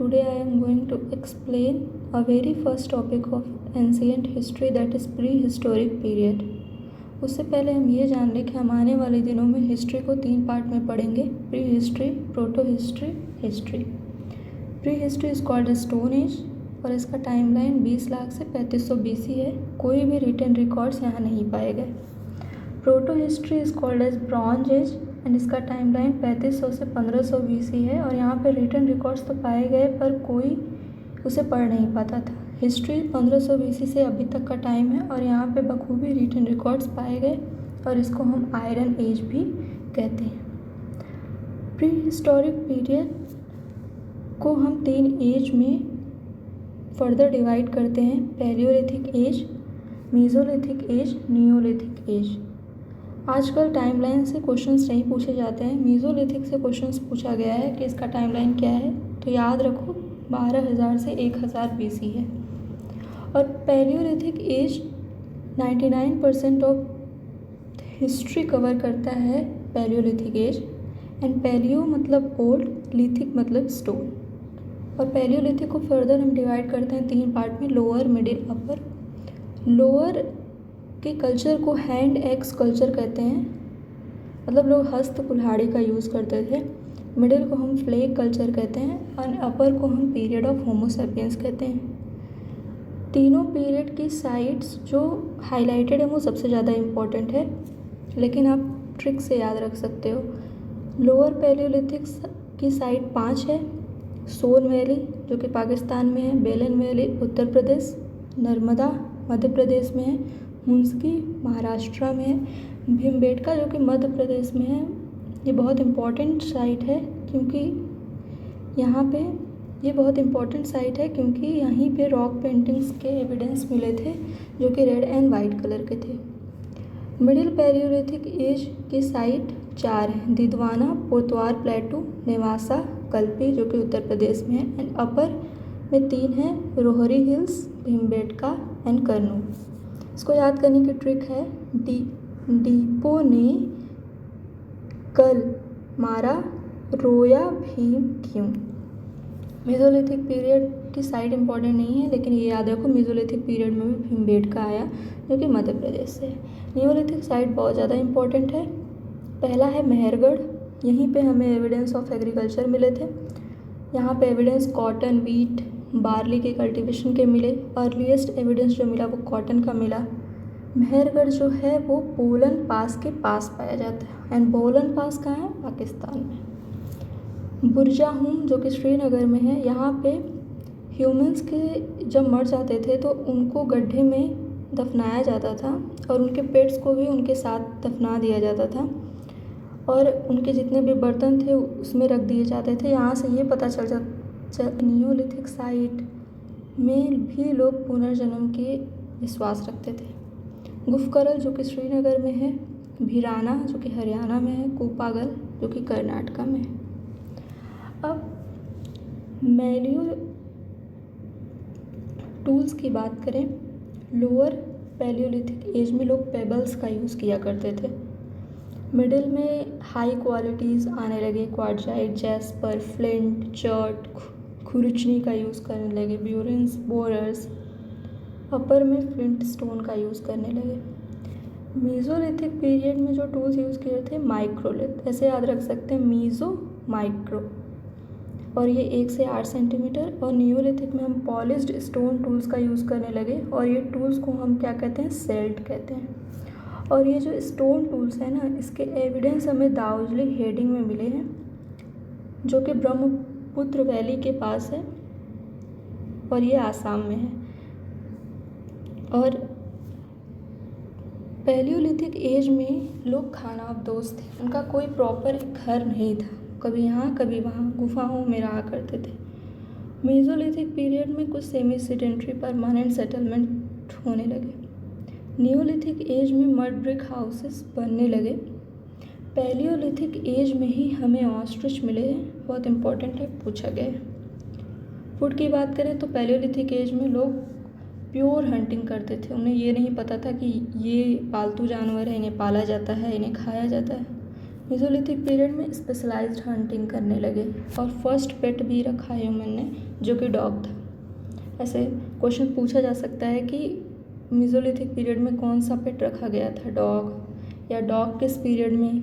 today I am going to explain a very first topic of ancient history, that is prehistoric period. उससे पहले हम ये जान लें कि हम आने वाले दिनों में हिस्ट्री को 3 पार्ट में पढ़ेंगे: pre history, proto history, history. Pre history is called stone age और इसका टाइमलाइन 20 लाख से 3500 BC है। कोई भी रिटन रिकॉर्ड्स यहाँ नहीं पाए गए। Proto history is called age bronze age and इसका टाइमलाइन 3500 से 1500 BC है और यहाँ पे रिटन रिकॉर्ड्स तो पाए गए पर कोई उसे पढ़ नहीं पाता था। हिस्ट्री 1500 BC से अभी तक का टाइम है और यहाँ पे बखूबी रिटन रिकॉर्ड्स पाए गए और इसको हम आयरन एज भी कहते हैं। प्री हिस्टोरिक पीरियड को हम 3 एज में फर्दर डिवाइड करते हैं: Palaeolithic age, Mesolithic age, Neolithic age. आजकल टाइमलाइन से क्वेश्चंस नहीं पूछे जाते हैं। मीज़ोलिथिक से क्वेश्चंस पूछा गया है कि इसका टाइमलाइन क्या है, तो याद रखो 12000 से 1000 BC है। और palaeolithic age 99% of history cover करता है पैलियोलिथिक एज। एंड पैलियो मतलब ओल्ड, लिथिक मतलब स्टोन। और पैलियोलिथिक को फर्दर हम डिवाइड करते हैं 3 पार्ट में: लोअर, मिडिल, अपर। लोअर के कल्चर को हैंड एक्स कल्चर कहते हैं, मतलब लोग हस्त कुल्हाड़ी का यूज़ करते थे। मिडिल को हम फ्लेग कल्चर कहते हैं और अपर को हम पीरियड ऑफ होमो सैपियंस कहते हैं। तीनों पीरियड की साइट्स जो हाईलाइटेड है वो सबसे ज़्यादा इम्पॉर्टेंट है, लेकिन आप ट्रिक से याद रख सकते हो। लोअर पैलियोलिथिक की साइट 5 है: सोन वैली जो कि पाकिस्तान में है, बेलन वैली उत्तर प्रदेश, नर्मदा मध्य प्रदेश में है, हुंसकी महाराष्ट्र में है, भीमबेटका जो कि मध्य प्रदेश में है। ये बहुत इम्पॉर्टेंट साइट है क्योंकि यहीं पे रॉक पेंटिंग्स के एविडेंस मिले थे जो कि रेड एंड वाइट कलर के थे। मिडिल पैलियोलिथिक एज की साइट 4 है: दिदवाना, पुर्तवार प्लेटू, नेवासा, कल्पी जो कि उत्तर प्रदेश में है। एंड अपर में 3 है: रोहरी हिल्स, भीमबेटका एंड करनूल। इसको याद करने की ट्रिक है: डीपो ने कल मारा, रोया भीम क्यों। मेसोलिथिक पीरियड की साइट इंपॉर्टेंट नहीं है, लेकिन ये याद रखो मेसोलिथिक पीरियड में भी भीमबेटका आया जो कि मध्य प्रदेश से है। नियोलिथिक साइट बहुत ज़्यादा इंपॉर्टेंट है। पहला है मेहरगढ़, यहीं पे हमें एविडेंस ऑफ एग्रीकल्चर मिले थे। यहाँ पे एविडेंस कॉटन, वीट, बार्ली के कल्टीवेशन के मिले। अर्लीस्ट एविडेंस जो मिला वो कॉटन का मिला। मेहरगढ़ जो है वो बोलन पास के पास पाया जाता है एंड बोलन पास कहाँ है? पाकिस्तान में। बुरजाहुम जो कि श्रीनगर में है, यहाँ पे ह्यूमंस के जब मर जाते थे तो उनको गड्ढे में दफनाया जाता था और उनके पेट्स को भी उनके साथ दफना दिया जाता था और उनके जितने भी बर्तन थे उसमें रख दिए जाते थे। यहाँ से ये पता चल जाता नियोलिथिक साइट में भी लोग पुनर्जन्म के विश्वास रखते थे। गुफकरल जो कि श्रीनगर में है, भिराना जो कि हरियाणा में है, कूपागल जो कि कर्नाटका में है। अब मैलियो टूल्स की बात करें, लोअर पैलियोलिथिक एज में लोग पेबल्स का यूज़ किया करते थे। मिडिल में हाई क्वालिटीज़ आने लगे: क्वार्टजाइट, जैस्पर, फ्लिंट, चर्ट, खुरचनी का यूज़ करने लगे, ब्यूरेंस, बोरर्स। अपर में फ्लिंट स्टोन का यूज़ करने लगे। मीज़ोलिथिक पीरियड में जो टूल्स यूज़ किए थे, माइक्रोलिथ, ऐसे याद रख सकते हैं, मीज़ो माइक्रो, और ये 1 से 8 सेंटीमीटर। और नियोलिथिक में हम पॉलिश्ड स्टोन टूल्स का यूज़ करने लगे और ये टूल्स को हम क्या कहते हैं? सेल्ट कहते हैं। और ये जो स्टोन टूल्स हैं ना, इसके एविडेंस हमें दाउजली हेडिंग में मिले हैं जो कि ब्रह्मपुत्र वैली के पास है और ये आसाम में है। और पैलियोलिथिक एज में लोग खानाबदोश थे, उनका कोई प्रॉपर घर नहीं था, कभी यहाँ कभी वहाँ गुफाओं में रहा करते थे। मेसोलिथिक पीरियड में कुछ सेमी सीडेंट्री परमानेंट सेटलमेंट होने लगे। नियोलिथिक एज में मड ब्रिक हाउसेस बनने लगे। पैलियोलिथिक एज में ही हमें ऑस्ट्रिच मिले हैं, बहुत इंपॉर्टेंट है, पूछा गया है। फूड की बात करें तो पैलियोलिथिक एज में लोग प्योर हंटिंग करते थे, उन्हें ये नहीं पता था कि ये पालतू जानवर है, इन्हें पाला जाता है, इन्हें खाया जाता है। मेसोलिथिक पीरियड में स्पेशलाइज्ड हंटिंग करने लगे और फर्स्ट पेट भी रखा ह्यूमन ने, जो कि डॉग था। ऐसे क्वेश्चन पूछा जा सकता है कि मेसोलिथिक पीरियड में कौन सा पेट रखा गया था, डॉग, या डॉग किस पीरियड में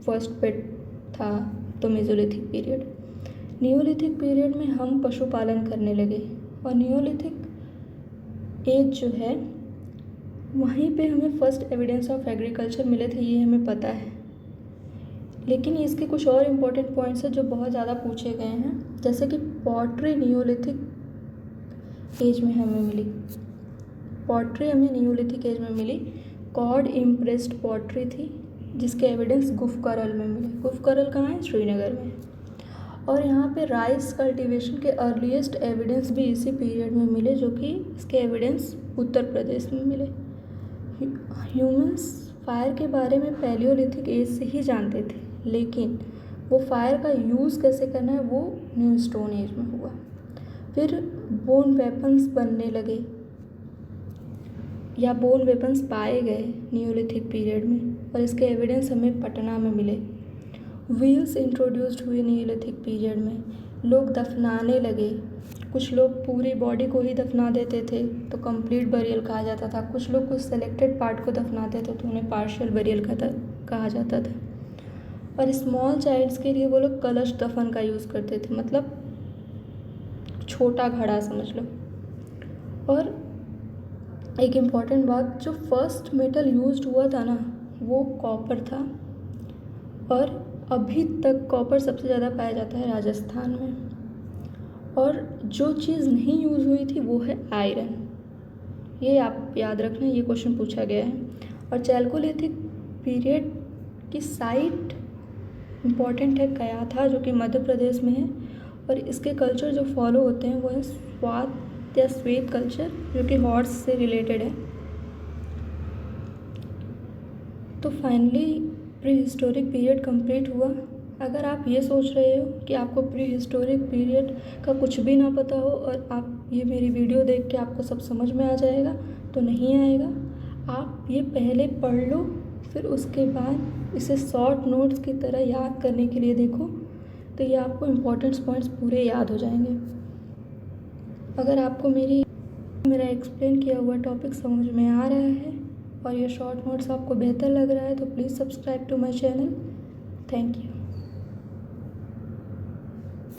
फर्स्ट पेट था, तो मेसोलिथिक पीरियड। नियोलिथिक पीरियड में हम पशुपालन करने लगे और नियोलिथिक एज जो है वहीं पे हमें फर्स्ट एविडेंस ऑफ एग्रीकल्चर मिले थे, ये हमें पता है। लेकिन इसके कुछ और इम्पोर्टेंट पॉइंट्स हैं जो बहुत ज़्यादा पूछे गए हैं, जैसे कि पॉटरी नियोलिथिक एज में हमें मिली, पॉटरी हमें नियोलिथिक एज में मिली। कॉड इम्प्रेस्ड पॉटरी थी जिसके एविडेंस गुफकरल में मिले। गुफकरल कहाँ है? श्रीनगर में। और यहाँ पे राइस कल्टीवेशन के अर्लीस्ट एविडेंस भी इसी पीरियड में मिले, जो कि इसके एविडेंस उत्तर प्रदेश में मिले। ह्यूमंस फायर के बारे में पैलियोलिथिक एज से ही जानते थे, लेकिन वो फायर का यूज़ कैसे करना है वो न्यू स्टोन एज में हुआ। फिर बोन वेपन्स बनने लगे या बोन वेपन्स पाए गए नियोलिथिक पीरियड में, और इसके एविडेंस हमें पटना में मिले। व्हील्स इंट्रोड्यूस्ड हुए नियोलिथिक पीरियड में। लोग दफनाने लगे, कुछ लोग पूरी बॉडी को ही दफना देते थे तो कंप्लीट बरियल कहा जाता था, कुछ लोग कुछ सेलेक्टेड पार्ट को दफनाते थे तो उन्हें पार्शियल बरियल कहा जाता था। और स्मॉल चाइल्ड्स के लिए वो लोग कलश दफन का यूज़ करते थे, मतलब छोटा घड़ा समझ लो। और एक इम्पॉर्टेंट बात, जो फर्स्ट मेटल यूज्ड हुआ था ना वो कॉपर था, और अभी तक कॉपर सबसे ज़्यादा पाया जाता है राजस्थान में। और जो चीज़ नहीं यूज़ हुई थी वो है आयरन, ये आप याद रखना, ये क्वेश्चन पूछा गया है। और चैल्कोलिथिक पीरियड की साइट इम्पॉर्टेंट है कयाथा, जो कि मध्य प्रदेश में है, और इसके कल्चर जो फॉलो होते हैं वो है स्वात या श्वेत कल्चर, जो कि हॉर्स से रिलेटेड है। तो finally pre historic period complete हुआ। अगर आप ये सोच रहे हो कि आपको प्री हिस्टोरिक पीरियड का कुछ भी ना पता हो और आप ये मेरी वीडियो देख के आपको सब समझ में आ जाएगा, तो नहीं आएगा। आप ये पहले पढ़ लो, फिर उसके बाद इसे शॉर्ट नोट्स की तरह याद करने के लिए देखो, तो ये आपको इम्पोर्टेंट पॉइंट्स पूरे याद हो जाएंगे। अगर आपको मेरा एक्सप्लेन किया हुआ टॉपिक समझ में आ रहा है और ये शॉर्ट नोट्स आपको बेहतर लग रहा है तो please subscribe to my channel. Thank you.